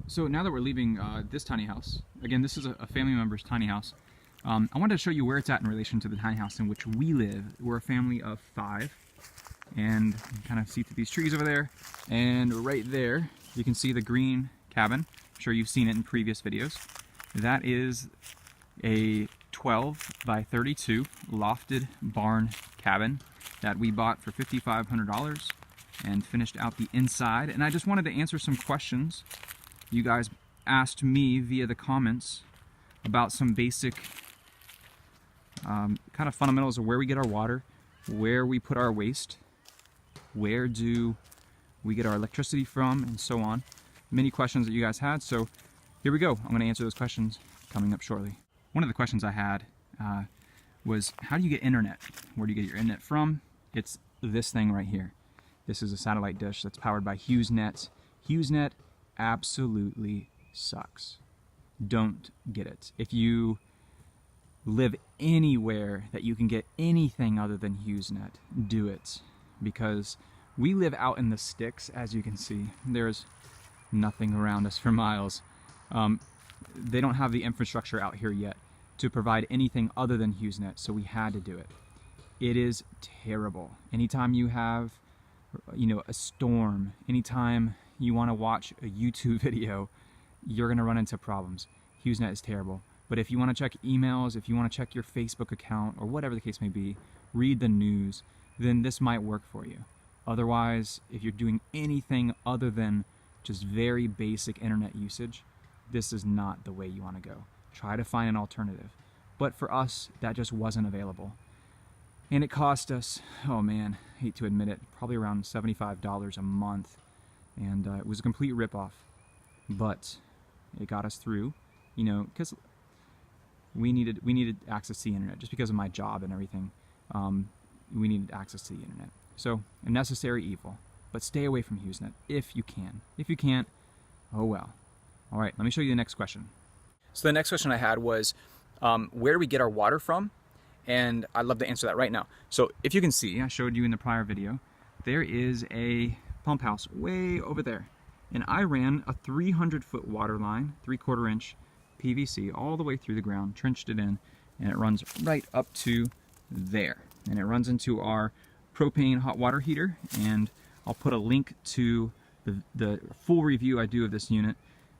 So now that we're leaving this tiny house, again, this is a family member's tiny house. I wanted to show you where it's at in relation to the tiny house in which we live. We're a family of 5, and you can kind of see through these trees over there. And right there, you can see the green cabin. I'm sure you've seen it in previous videos. That is a 12 by 32 lofted barn cabin that we bought for $5,500 and finished out the inside. And I just wanted to answer some questions you guys asked me via the comments about some basic kind of fundamentals of where we get our water, where we put our waste, where do we get our electricity from, and so on. Many questions that you guys had, so here we go. I'm going to answer those questions coming up shortly. One of the questions I had was, how do you get internet? Where do you get your internet from? It's this thing right here. This is a satellite dish that's powered by HughesNet. HughesNet absolutely sucks. Don't get it. If you live anywhere that you can get anything other than HughesNet, do it. Because we live out in the sticks, as you can see. There's nothing around us for miles. They don't have the infrastructure out here yet to provide anything other than HughesNet, so we had to do it. It is terrible. Anytime you have, a storm, anytime you want to watch a YouTube video, you're going to run into problems. HughesNet is terrible. But if you want to check emails, if you want to check your Facebook account, or whatever the case may be, read the news, then this might work for you. Otherwise, if you're doing anything other than just very basic internet usage, this is not the way you want to go. Try to find an alternative. But for us, that just wasn't available. And it cost us, oh man, I hate to admit it, probably around $75 a month. And it was a complete ripoff. But it got us through, because we needed access to the internet. Just because of my job and everything, we needed access to the internet. So, a necessary evil. But stay away from HughesNet if you can. If you can't, oh well. All right, let me show you the next question. So the next question I had was, where do we get our water from? And I'd love to answer that right now. So if you can see, I showed you in the prior video, there is a pump house way over there. And I ran a 300-foot water line, 3/4 inch PVC, all the way through the ground, trenched it in, and it runs right up to there. And it runs into our propane hot water heater, and I'll put a link to the full review I do of this unit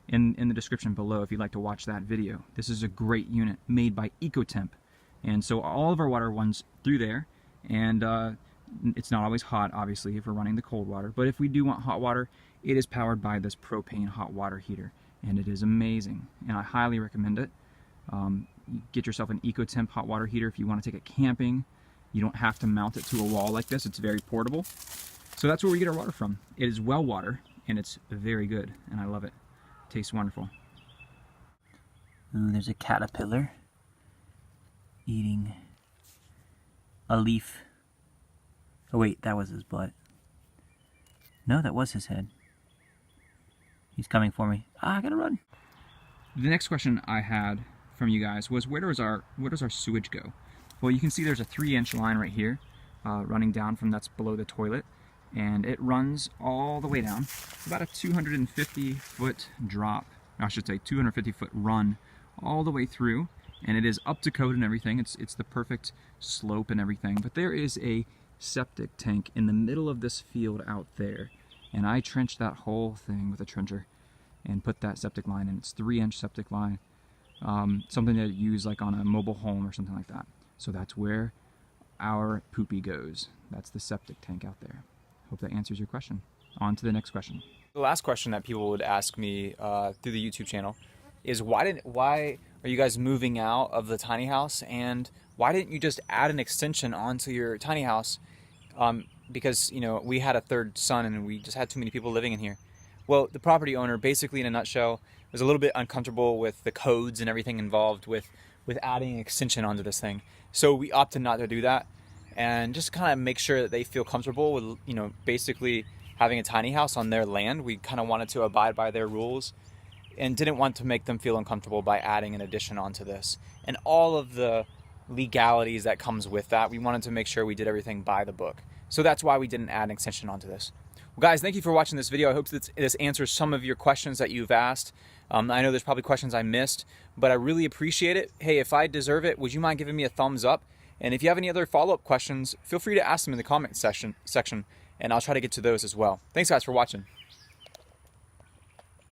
in the description below if you'd like to watch that video. This is a great unit made by EcoTemp. And so all of our water runs through there, and it's not always hot, obviously, if we're running the cold water. But if we do want hot water, it is powered by this propane hot water heater, and it is amazing, and I highly recommend it. Get yourself an EcoTemp hot water heater if you want to take it camping. You don't have to mount it to a wall like this. It's very portable. So that's where we get our water from. It is well water, and it's very good, and I love it. It tastes wonderful. Ooh, there's a caterpillar eating a leaf. Oh wait, that was his butt. No, that was his head. He's coming for me. I gotta run. The next question I had from you guys was, where does our sewage go? Well, you can see there's a 3-inch line right here running down from that's below the toilet, and it runs all the way down. About a 250-foot drop, I should say 250-foot run all the way through, and it is up to code and everything. It's the perfect slope and everything. But there is a septic tank in the middle of this field out there, and I trenched that whole thing with a trencher and put that septic line in. It's 3-inch septic line, something that you use like on a mobile home or something like that. So that's where our poopy goes. That's the septic tank out there. Hope that answers your question. On to the next question. The last question that people would ask me through the YouTube channel is, why are you guys moving out of the tiny house, and why didn't you just add an extension onto your tiny house? Because we had a 3rd son and we just had too many people living in here. Well, the property owner, basically in a nutshell, was a little bit uncomfortable with the codes and everything involved with adding an extension onto this thing. So we opted not to do that, and just kind of make sure that they feel comfortable with basically having a tiny house on their land. We kind of wanted to abide by their rules and didn't want to make them feel uncomfortable by adding an addition onto this. And all of the legalities that comes with that, we wanted to make sure we did everything by the book. So that's why we didn't add an extension onto this. Well, guys, thank you for watching this video. I hope that this answers some of your questions that you've asked. I know there's probably questions I missed, but I really appreciate it. Hey, if I deserve it, would you mind giving me a thumbs up? And if you have any other follow-up questions, feel free to ask them in the comment section, and I'll try to get to those as well. Thanks, guys, for watching.